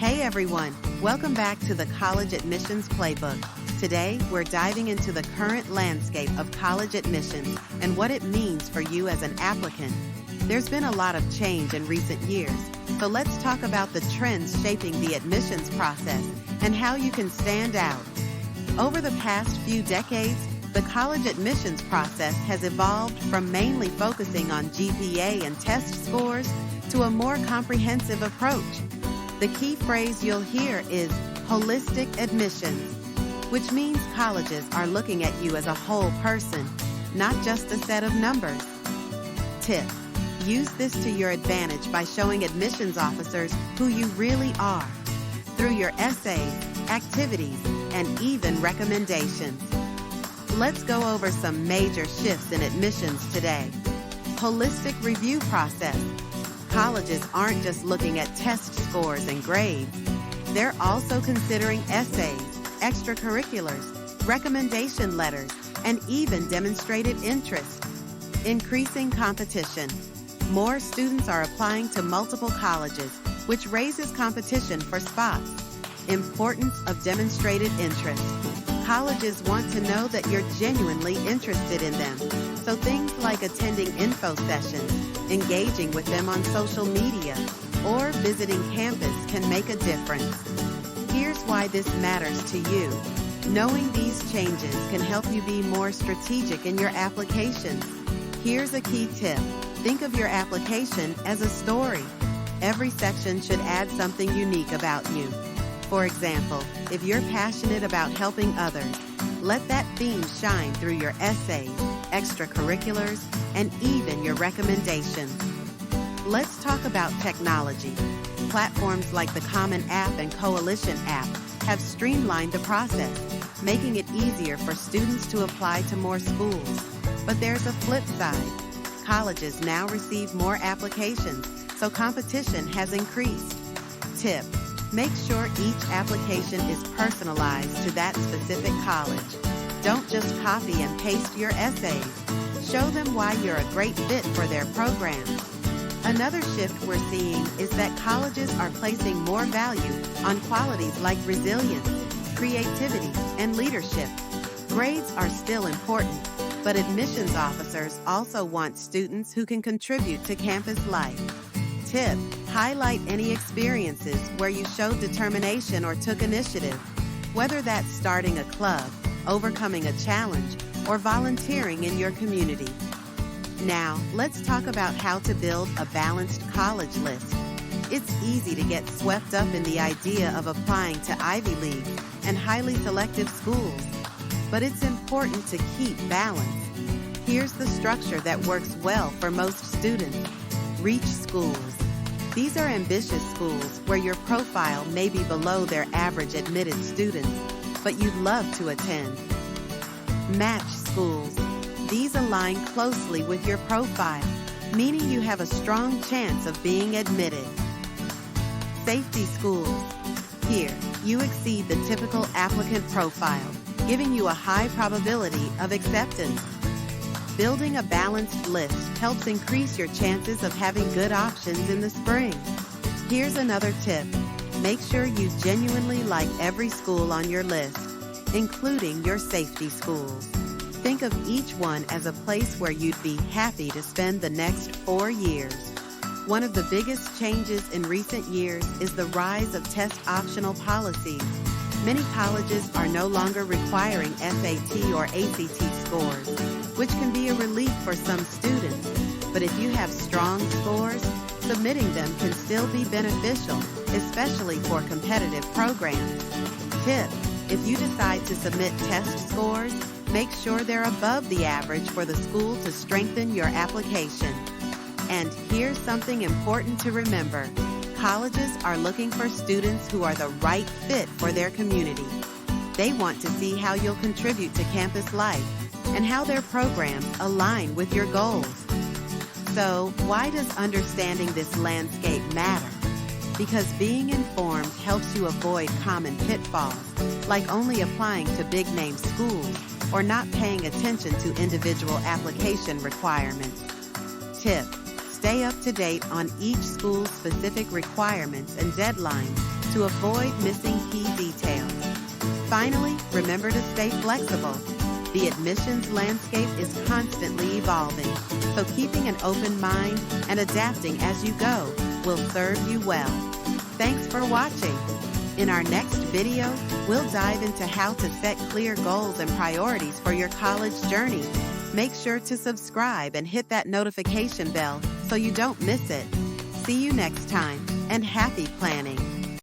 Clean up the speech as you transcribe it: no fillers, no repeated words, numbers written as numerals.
Hey everyone, welcome back to the College Admissions Playbook. Today, we're diving into the current landscape of college admissions and what it means for you as an applicant. There's been a lot of change in recent years, so let's talk about the trends shaping the admissions process and how you can stand out. Over the past few decades, the college admissions process has evolved from mainly focusing on GPA and test scores to a more comprehensive approach. The key phrase you'll hear is holistic admissions, which means colleges are looking at you as a whole person, not just a set of numbers. Tip: use this to your advantage by showing admissions officers who you really are through your essays, activities, and even recommendations. Let's go over some major shifts in admissions today. Holistic review process. Colleges aren't just looking at test scores and grades. They're also considering essays, extracurriculars, recommendation letters, and even demonstrated interest. Increasing competition. More students are applying to multiple colleges, which raises competition for spots. Importance of demonstrated interest. Colleges want to know that you're genuinely interested in them, so things like attending info sessions, engaging with them on social media, or visiting campus can make a difference. Here's why this matters to you. Knowing these changes can help you be more strategic in your applications. Here's a key tip. Think of your application as a story. Every section should add something unique about you. For example, if you're passionate about helping others, let that theme shine through your essays, extracurriculars, and even your recommendations. Let's talk about technology. Platforms like the Common App and Coalition App have streamlined the process, making it easier for students to apply to more schools. But there's a flip side. Colleges now receive more applications, so competition has increased. Tip: make sure each application is personalized to that specific college. Don't just copy and paste your essays. Show them why you're a great fit for their program. Another shift we're seeing is that colleges are placing more value on qualities like resilience, creativity, and leadership. Grades are still important, but admissions officers also want students who can contribute to campus life. Tip: highlight any experiences where you showed determination or took initiative, whether that's starting a club, overcoming a challenge, or volunteering in your community. Now, let's talk about how to build a balanced college list. It's easy to get swept up in the idea of applying to Ivy League and highly selective schools, but it's important to keep balance. Here's the structure that works well for most students. Reach schools. These are ambitious schools where your profile may be below their average admitted students, but you'd love to attend. Match schools. These align closely with your profile, meaning you have a strong chance of being admitted. Safety schools. Here, you exceed the typical applicant profile, giving you a high probability of acceptance. Building a balanced list helps increase your chances of having good options in the spring. Here's another tip. Make sure you genuinely like every school on your list, including your safety schools. Think of each one as a place where you'd be happy to spend the next 4 years. One of the biggest changes in recent years is the rise of test-optional policies. Many colleges are no longer requiring SAT or ACT scores, which can be a relief for some students. But if you have strong scores, submitting them can still be beneficial, especially for competitive programs. Tip: if you decide to submit test scores, make sure they're above the average for the school to strengthen your application. And here's something important to remember. Colleges are looking for students who are the right fit for their community. They want to see how you'll contribute to campus life and how their programs align with your goals. So, why does understanding this landscape matter? Because being informed helps you avoid common pitfalls, like only applying to big-name schools or not paying attention to individual application requirements. Tip: stay up to date on each school's specific requirements and deadlines to avoid missing key details. Finally, remember to stay flexible. The admissions landscape is constantly evolving, so keeping an open mind and adapting as you go will serve you well. Thanks for watching. In our next video, we'll dive into how to set clear goals and priorities for your college journey. Make sure to subscribe and hit that notification bell so you don't miss it. See you next time, and happy planning!